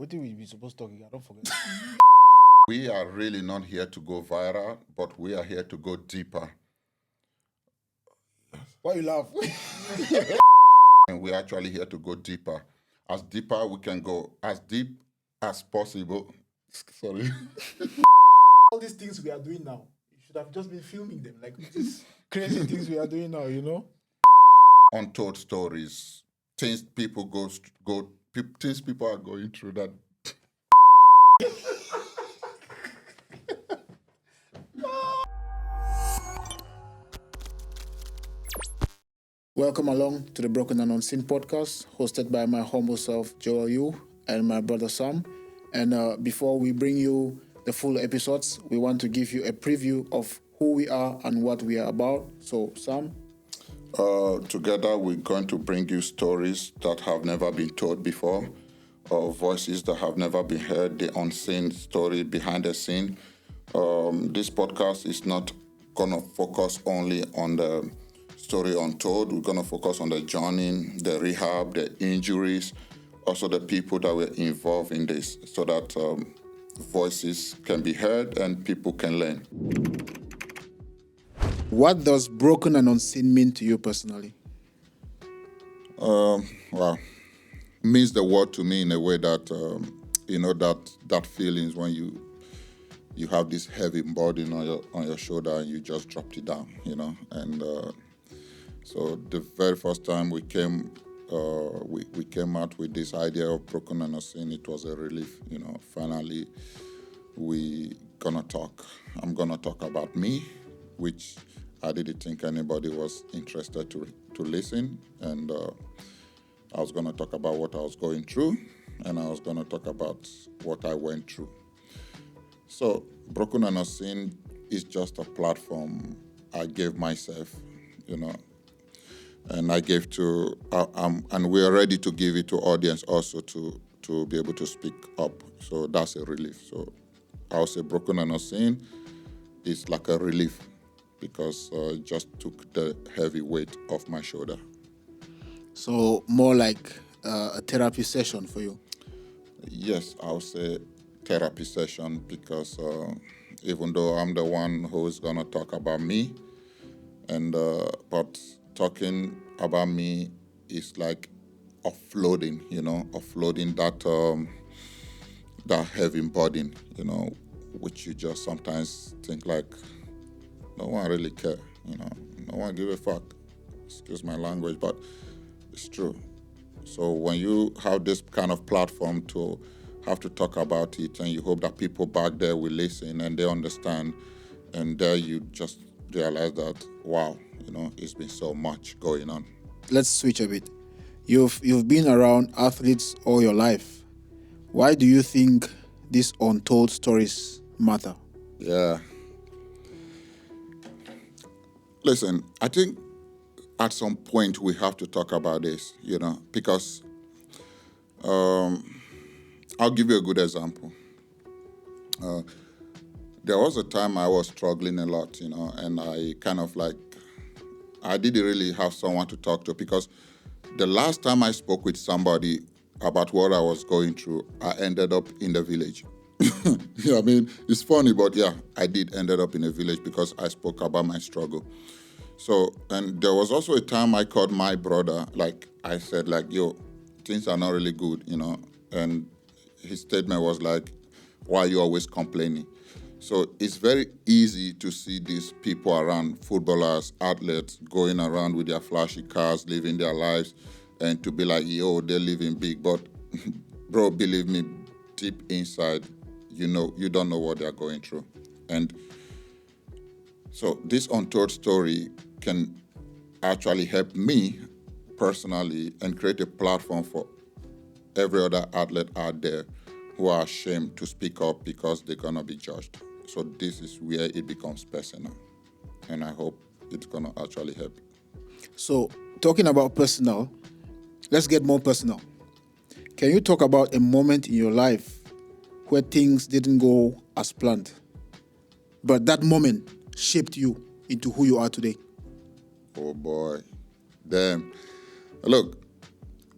What do we be supposed to talk? I don't forget. We are really not here to go viral, but we are here to go deeper. Why you laugh? And we're actually here to go deeper. As deeper we can go, as deep as possible. Sorry. All these things we are doing now, you should have just been filming them. Like these crazy things we are doing now, you know? Untold stories, things people things people are going through that. Welcome along to the Broken and Unseen podcast, hosted by my humble self, Joel Yu, and my brother Sam. And before we bring you the full episodes, we want to give you a preview of who we are and what we are about. So, Sam? Together, we're going to bring you stories that have never been told before, or voices that have never been heard, the unseen story behind the scene. This podcast is not going to focus only on the story untold. We're going to focus on the journey, the rehab, the injuries, also the people that were involved in this, so that voices can be heard and people can learn. What does Broken and Unseen mean to you personally? Well, means the word to me in a way that that feelings when you have this heavy burden on your shoulder and you just dropped it down, and so the very first time we came out with this idea of Broken and Unseen, it was a relief. Finally we gonna talk. I'm gonna talk about me, which I didn't think anybody was interested to listen, and I was going to talk about what I was going through, and I was going to talk about what I went through. So, Broken and Unseen is just a platform I gave myself, and I gave to, and we are ready to give it to audience also to be able to speak up. So that's a relief. So I'll say Broken and Unseen is like a relief, because it just took the heavy weight off my shoulder. So, more like a therapy session for you? Yes, I'll say therapy session, because even though I'm the one who is going to talk about me, but talking about me is like offloading, offloading that heavy burden, which you just sometimes think like, no one really care, no one give a fuck. Excuse my language, but it's true. So when you have this kind of platform to have to talk about it, and you hope that people back there will listen and they understand, and there you just realize that, wow, it's been so much going on. Let's switch a bit. You've been around athletes all your life. Why do you think these untold stories matter? Yeah. Listen, I think at some point we have to talk about this, because I'll give you a good example. There was a time I was struggling a lot, and I kind of I didn't really have someone to talk to, because the last time I spoke with somebody about what I was going through, I ended up in the village. Yeah, I mean, it's funny, but yeah, I did ended up in a village because I spoke about my struggle. So, and there was also a time I called my brother, I said, yo, things are not really good, and his statement was like, why are you always complaining? So it's very easy to see these people around, footballers, athletes, going around with their flashy cars, living their lives, and to be like, yo, they're living big. But bro, believe me, deep inside, you don't know what they're going through. And so this untold story can actually help me personally and create a platform for every other athlete out there who are ashamed to speak up because they're going to be judged. So this is where it becomes personal, and I hope it's going to actually help. So, talking about personal, let's get more personal. Can you talk about a moment in your life where things didn't go as planned, but that moment shaped you into who you are today? Oh boy, damn. Look,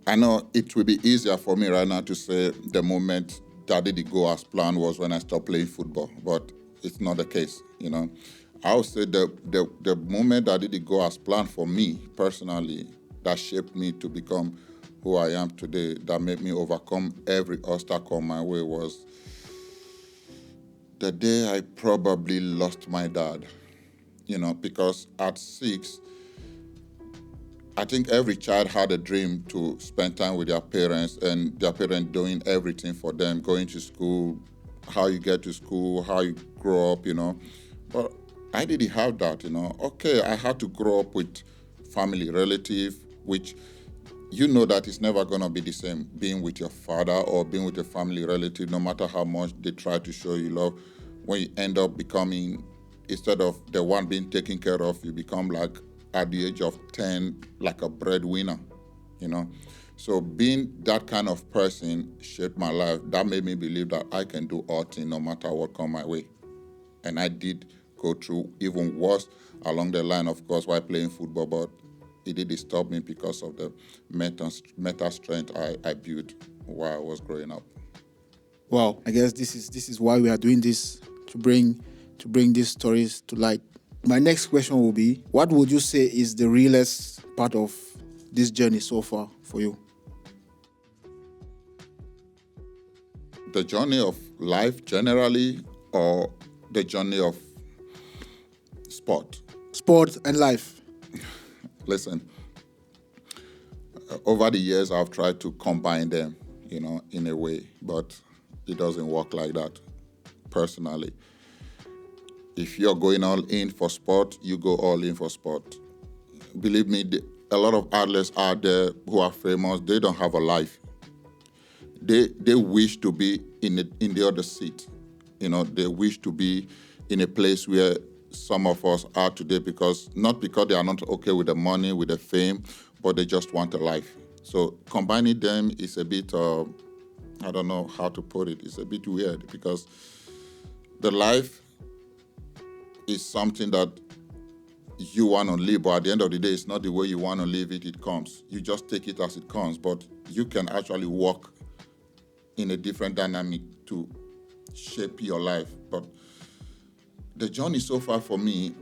I know it will be easier for me right now to say the moment that didn't go as planned was when I stopped playing football, but it's not the case, you know. I would say the moment that didn't go as planned for me personally, that shaped me to become who I am today, that made me overcome every obstacle on my way, was the day I probably lost my dad, you know, because at 6, I think every child had a dream to spend time with their parents, and their parents doing everything for them, going to school, how you get to school, how you grow up, you know. But I didn't have that, you know. Okay, I had to grow up with family, relative, which you know that it's never going to be the same being with your father or being with a family relative, no matter how much they try to show you love. When you end up becoming, instead of the one being taken care of, you become like at the age of 10, like a breadwinner, you know. So being that kind of person shaped my life. That made me believe that I can do all things no matter what come my way. And I did go through even worse along the line, of course, while playing football, but it did stop me because of the mental strength I built while I was growing up. Wow, I guess this is why we are doing this, to bring these stories to light. My next question will be, what would you say is the realest part of this journey so far for you? The journey of life generally, or the journey of sport? Sport and life. Listen, over the years, I've tried to combine them, you know, in a way, but it doesn't work like that personally. If you're going all in for sport, you go all in for sport. Believe me, a lot of athletes out there who are famous, they don't have a life. They wish to be in the other seat. You know, they wish to be in a place where some of us are today, because not because they are not okay with the money, with the fame, but they just want a life. So combining them is a bit, I don't know how to put it. It's a bit weird, because the life is something that you want to live, but at the end of the day, it's not the way you want to live it. It comes. You just take it as it comes, but you can actually walk in a different dynamic to shape your life. But the journey so far for me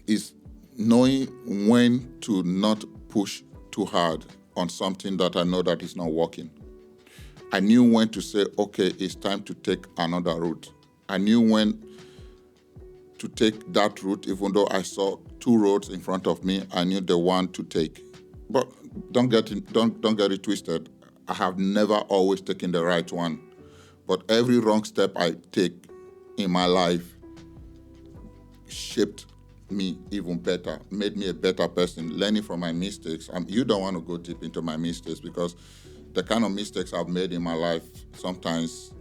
is knowing when to not push too hard on something that I know that is not working. I knew when to say, okay, it's time to take another route. I knew when to take that route, even though I saw two roads in front of me, I knew the one to take. But don't get it twisted. I have never always taken the right one. But every wrong step I take in my life shaped me even better, made me a better person, learning from my mistakes. You don't want to go deep into my mistakes, because the kind of mistakes I've made in my life sometimes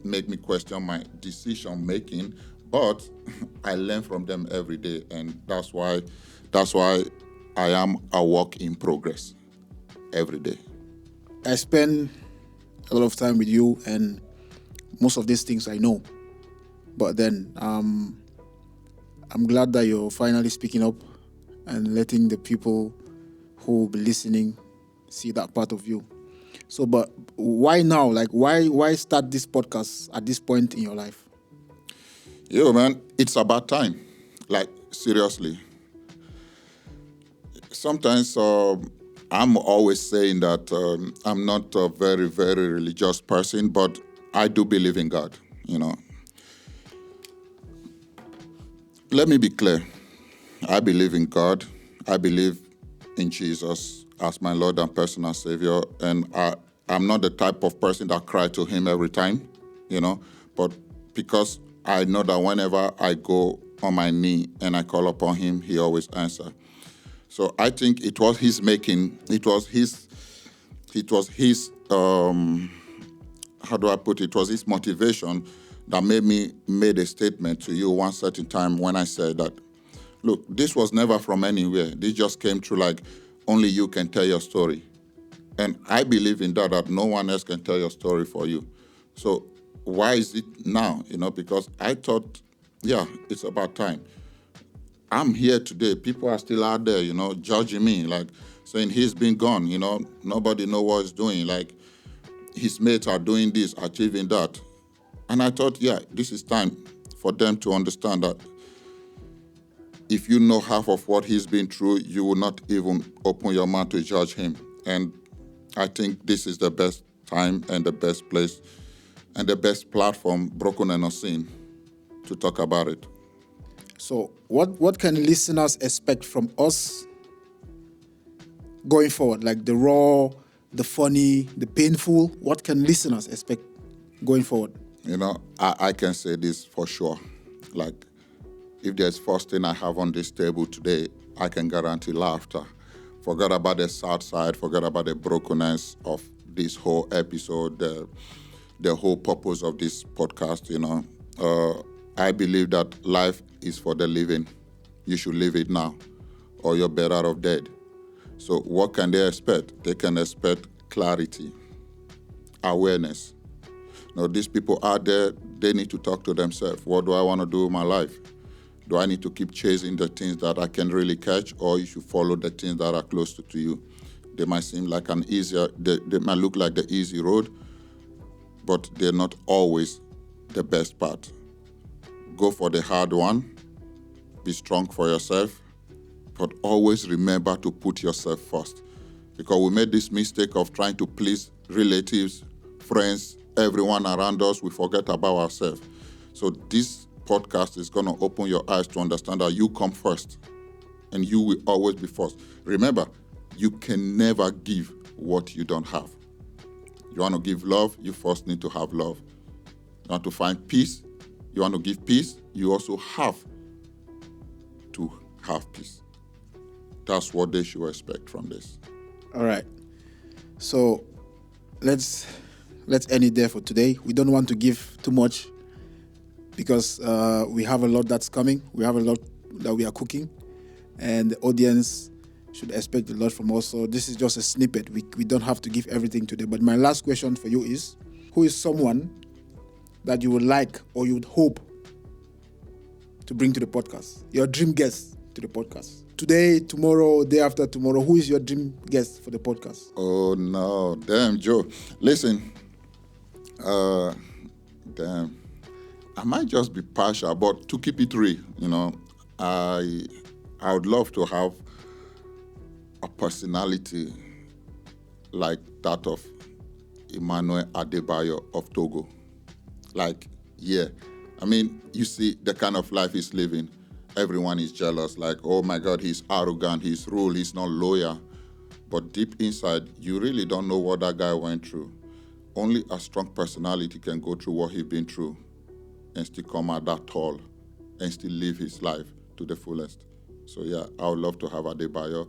make me question my decision making, but I learn from them every day, and that's why I am a work in progress every day. I spend a lot of time with you, and most of these things I know. But then I'm glad that you're finally speaking up and letting the people who will be listening see that part of you. So, but why now? Like, why start this podcast at this point in your life? Yo, man, it's about time. Like, seriously. Sometimes I'm always saying that I'm not a very, very religious person, but I do believe in God, you know. Let me be clear. I believe in God. I believe in Jesus as my Lord and personal Savior. And I'm not the type of person that cry to him every time, you know. But because I know that whenever I go on my knee and I call upon him, he always answers. So I think it was his making. It was his. How do I put it? It was his motivation that made a statement to you one certain time when I said that, look, this was never from anywhere. This just came through, like only you can tell your story. And I believe in that no one else can tell your story for you. So why is it now? You know, because I thought, yeah, it's about time. I'm here today. People are still out there, you know, judging me, like saying, saying he's been gone, nobody know what he's doing. Like, his mates are doing this, achieving that. And I thought, yeah, this is time for them to understand that if you know half of what he's been through, you will not even open your mouth to judge him. And I think this is the best time and the best place and the best platform, Broken and Unseen, to talk about it. So what can listeners expect from us going forward? Like the raw, the funny, the painful. What can listeners expect going forward? I can say this for sure. Like, if there's first thing I have on this table today, I can guarantee laughter. Forget about the sad side, forget about the brokenness of this whole episode, the whole purpose of this podcast, I believe that life is for the living. You should live it now, or you're better off dead. So what can they expect? They can expect clarity, awareness. These people out there, they need to talk to themselves. What do I want to do with my life? Do I need to keep chasing the things that I can really catch, or you should follow the things that are closer to you? They might seem like they might look like the easy road, but they're not always the best path. Go for the hard one, be strong for yourself, but always remember to put yourself first. Because we made this mistake of trying to please relatives, friends, everyone around us. We forget about ourselves. So this podcast is going to open your eyes to understand that you come first and you will always be first. Remember, you can never give what you don't have. You want to give love, you first need to have love. You want to find peace, you want to give peace, you also have to have peace. That's what they should expect from this. All right. So let's end it there for today. We don't want to give too much because we have a lot that's coming. We have a lot that we are cooking, and the audience should expect a lot from us. So this is just a snippet. We don't have to give everything today. But my last question for you is, who is someone that you would like or you would hope to bring to the podcast? Your dream guest to the podcast. Today, tomorrow, day after tomorrow, who is your dream guest for the podcast? Oh, no. Damn, Joe. Listen, damn. I might just be partial, but to keep it real, I would love to have a personality like that of Emmanuel Adebayo of Togo. Like, yeah. I mean, you see the kind of life he's living. Everyone is jealous. Like, oh my God, he's arrogant, he's rude, he's not loyal. But deep inside, you really don't know what that guy went through. Only a strong personality can go through what he's been through and still come out that tall and still live his life to the fullest. So yeah, I would love to have Adebayo.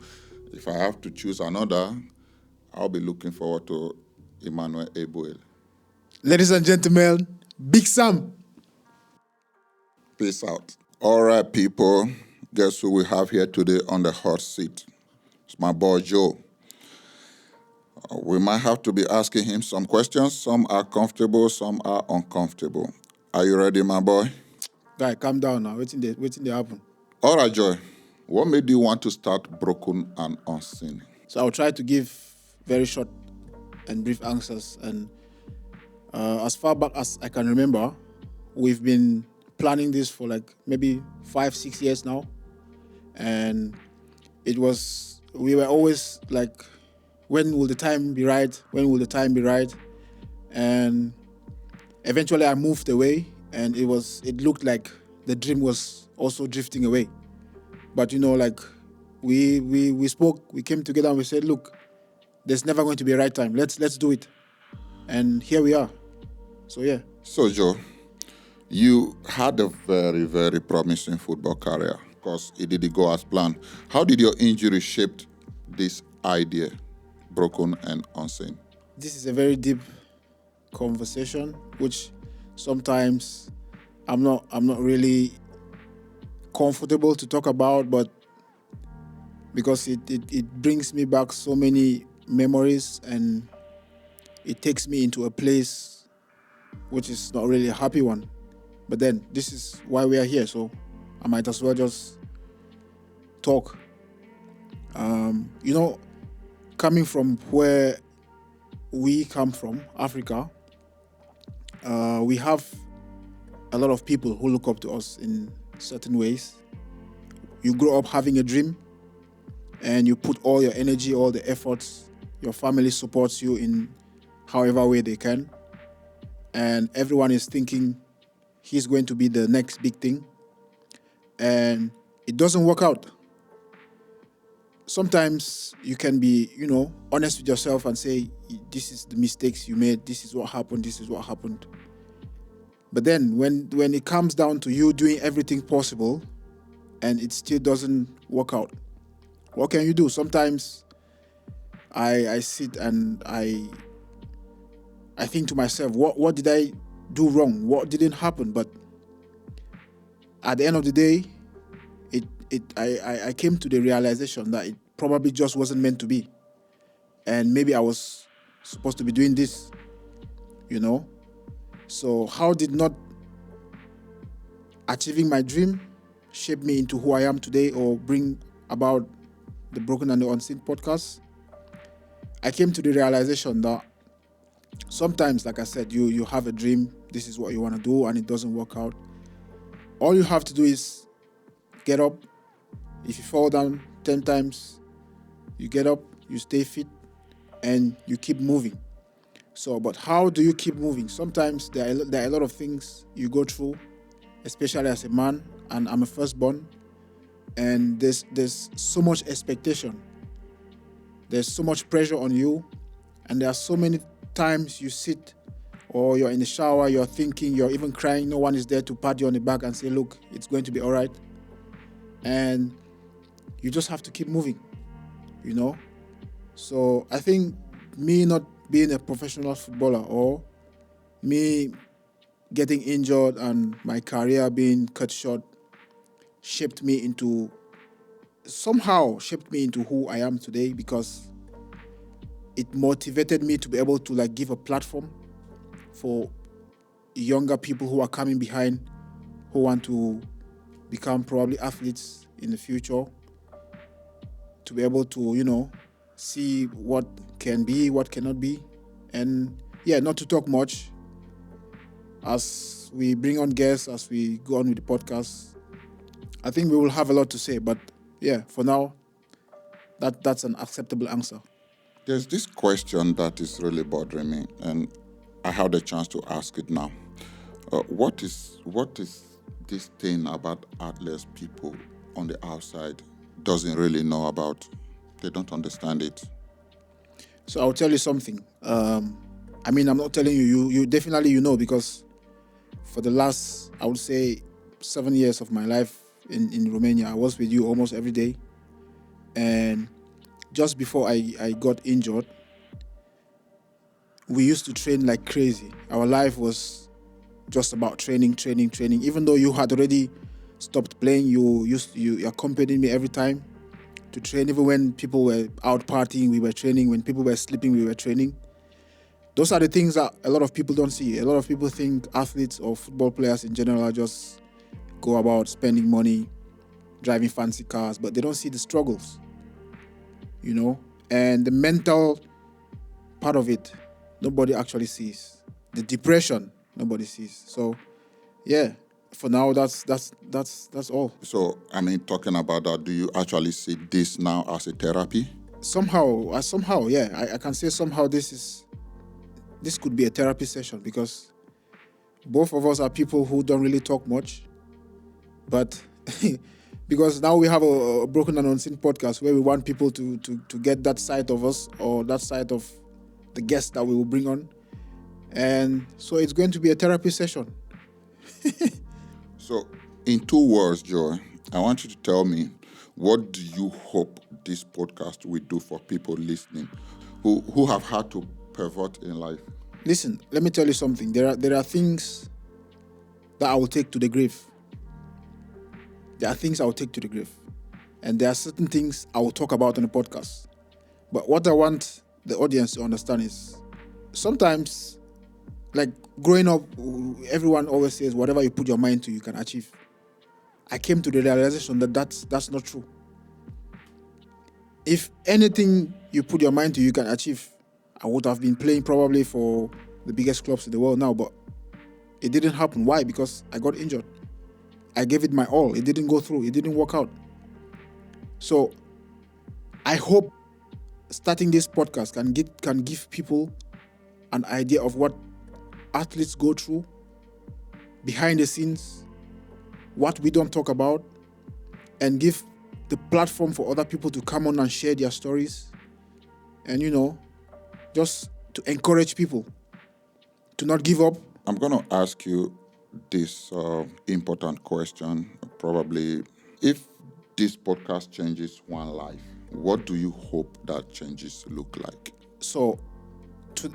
If I have to choose another, I'll be looking forward to Emmanuel Adebayo. Ladies and gentlemen, Big Sam. Peace out. All right, people. Guess who we have here today on the hot seat? It's my boy Joe. We might have to be asking him some questions. Some are comfortable, some are uncomfortable. Are you ready, my boy? Guy, calm down now. Waiting they happen. All right, Joy. What made you want to start Broken and Unseen? So I'll try to give very short and brief answers. And as far back as I can remember, we've been planning this for like maybe 5-6 years now. And we were always like, when will the time be right? When will the time be right? And eventually I moved away, and it looked like the dream was also drifting away. But we spoke, we came together and we said, look, there's never going to be a right time. Let's do it. And here we are. So yeah. So Joe, you had a very, very promising football career. Of course, it didn't go as planned. How did your injury shape this idea, Broken and Unseen? This is a very deep conversation, which sometimes I'm not really comfortable to talk about, but because it brings me back so many memories, and it takes me into a place which is not really a happy one. But then this is why we are here, so I might as well just talk. coming from where we come from, Africa, we have a lot of people who look up to us in certain ways. You grow up having a dream and you put all your energy, all the efforts. Your family supports you in however way they can. And everyone is thinking he's going to be the next big thing. And it doesn't work out. Sometimes you can be, honest with yourself and say, this is the mistakes you made, this is what happened, this is what happened. But then when it comes down to you doing everything possible and it still doesn't work out, what can you do? Sometimes I sit and I think to myself, what did I do wrong? What didn't happen? But at the end of the day, I came to the realization that it probably just wasn't meant to be. And maybe I was supposed to be doing this, So how did not achieving my dream shape me into who I am today or bring about the Broken and the Unseen podcast? I came to the realization that sometimes, like I said, you have a dream, this is what you want to do, and it doesn't work out. All you have to do is get up. If you fall down 10 times, you get up, you stay fit, and you keep moving. So, but how do you keep moving? Sometimes there are a lot of things you go through, especially as a man, and I'm a firstborn, and there's so much expectation. There's so much pressure on you, and there are so many times you sit or you're in the shower, you're thinking, you're even crying, no one is there to pat you on the back and say, look, it's going to be all right. And you just have to keep moving, So I think me not being a professional footballer or me getting injured and my career being cut short somehow shaped me into who I am today, because it motivated me to be able to give a platform for younger people who are coming behind, who want to become probably athletes in the future, to be able to, see what can be, what cannot be. And not to talk much, as we bring on guests, as we go on with the podcast, I think we will have a lot to say. But for now, that's an acceptable answer. There's this question that is really bothering me, and I had a chance to ask it now. What is this thing about athlete people on the outside doesn't really know about? They don't understand it. So I'll tell you something. I'm not telling you. You definitely because for the last, I would say, 7 years of my life in Romania, I was with you almost every day. And just before I got injured, we used to train like crazy. Our life was just about training. Even though you had already stopped playing, you accompanied me every time to train. Even when people were out partying, we were training. When people were sleeping, we were training. Those are the things that a lot of people don't see. A lot of people think athletes or football players in general are just go about spending money, driving fancy cars, but they don't see the struggles, and the mental part of it, nobody actually sees. The depression, nobody sees. So, for now, that's all. So, talking about that, do you actually see this now as a therapy? Somehow, I can say somehow this could be a therapy session, because both of us are people who don't really talk much, but because now we have a Broken and Unseen podcast where we want people to get that side of us, or that side of the guest that we will bring on. And so it's going to be a therapy session. So, in 2 words, Joy, I want you to tell me, what do you hope this podcast will do for people listening who have had to pivot in life? Listen, let me tell you something. There are things that I will take to the grave. There are things I will take to the grave. And there are certain things I will talk about on the podcast. But what I want the audience to understand is, sometimes, like growing up, everyone always says whatever you put your mind to, you can achieve. I came to the realization that that's not true. if anything you put your mind to, you can achieve. I would have been playing probably for the biggest clubs in the world now, but it didn't happen. Why? Because I got injured. I gave it my all. It didn't go through. It didn't work out. So I hope starting this podcast can give people an idea of what athletes go through behind the scenes, what we don't talk about, and give the platform for other people to come on and share their stories. And, just to encourage people to not give up. I'm going to ask you this important question. Probably, if this podcast changes one life, what do you hope that changes look like? So,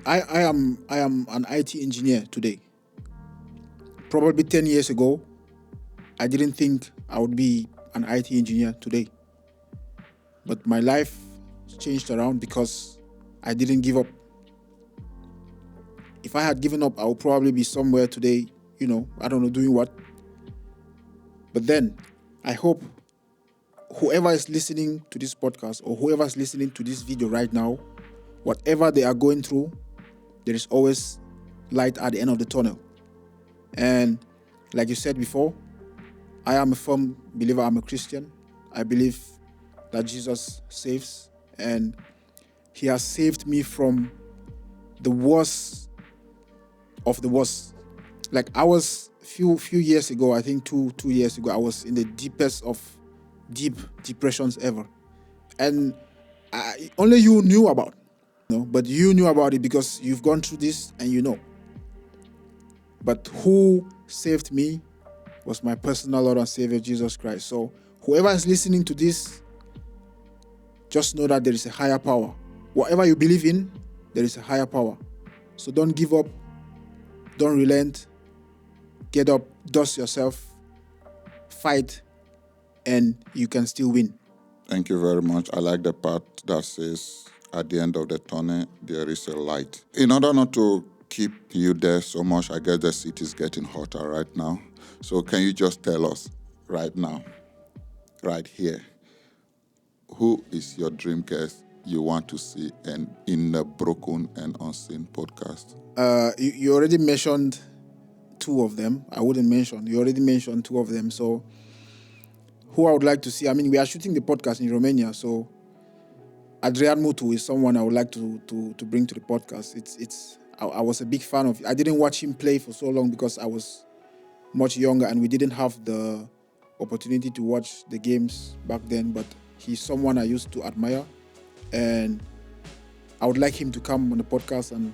I am an IT engineer today. Probably 10 years ago, I didn't think I would be an IT engineer today. But my life changed around because I didn't give up. If I had given up, I would probably be somewhere today, I don't know, doing what. But then, I hope whoever is listening to this podcast or whoever is listening to this video right now, whatever they are going through, there is always light at the end of the tunnel. And like you said before, I am a firm believer. I'm a Christian. I believe that Jesus saves, and he has saved me from the worst of the worst. Like I was few years ago, I think two years ago, I was in the deepest of deep depressions ever. And only you knew about it, but you knew about it because you've gone through this and you know. But who saved me was my personal Lord and Savior, Jesus Christ. So whoever is listening to this, just know that there is a higher power. Whatever you believe in, there is a higher power. So don't give up. Don't relent. Get up, dust yourself, fight, and you can still win. Thank you very much. I like the part that says, at the end of the tunnel, there is a light. In order not to keep you there so much, I guess the seat is getting hotter right now. So can you just tell us right now, right here, who is your dream guest you want to see in the Broken and Unseen podcast? You already mentioned two of them. I wouldn't mention. You already mentioned two of them. So who I would like to see, we are shooting the podcast in Romania. So Adrian Mutu is someone I would like to bring to the podcast. I was a big fan of. I didn't watch him play for so long because I was much younger and we didn't have the opportunity to watch the games back then. But he's someone I used to admire, and I would like him to come on the podcast and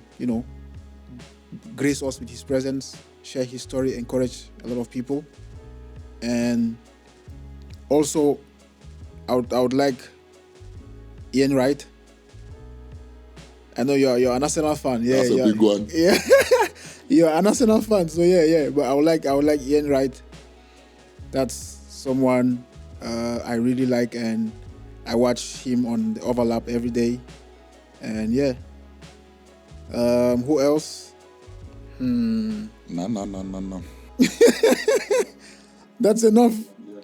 grace us with his presence, share his story, encourage a lot of people. And also, I would like Ian Wright. I know you're an Arsenal fan. Yeah, that's a big one. Yeah, you're an Arsenal fan, so yeah. But I would like Ian Wright. That's someone I really like, and I watch him on the Overlap every day. And yeah, who else? No. That's enough. Yeah.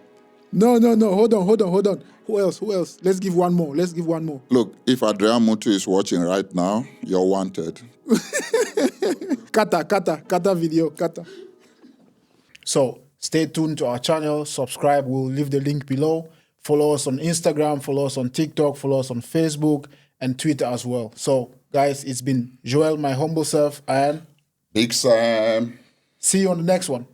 No. Hold on. Who else? Let's give one more. Look, if Adrian Mutu is watching right now, you're wanted. Kata video. So stay tuned to our channel. Subscribe. We'll leave the link below. Follow us on Instagram. Follow us on TikTok. Follow us on Facebook and Twitter as well. So guys, it's been Joel, my humble self, and Big Sam. See you on the next one.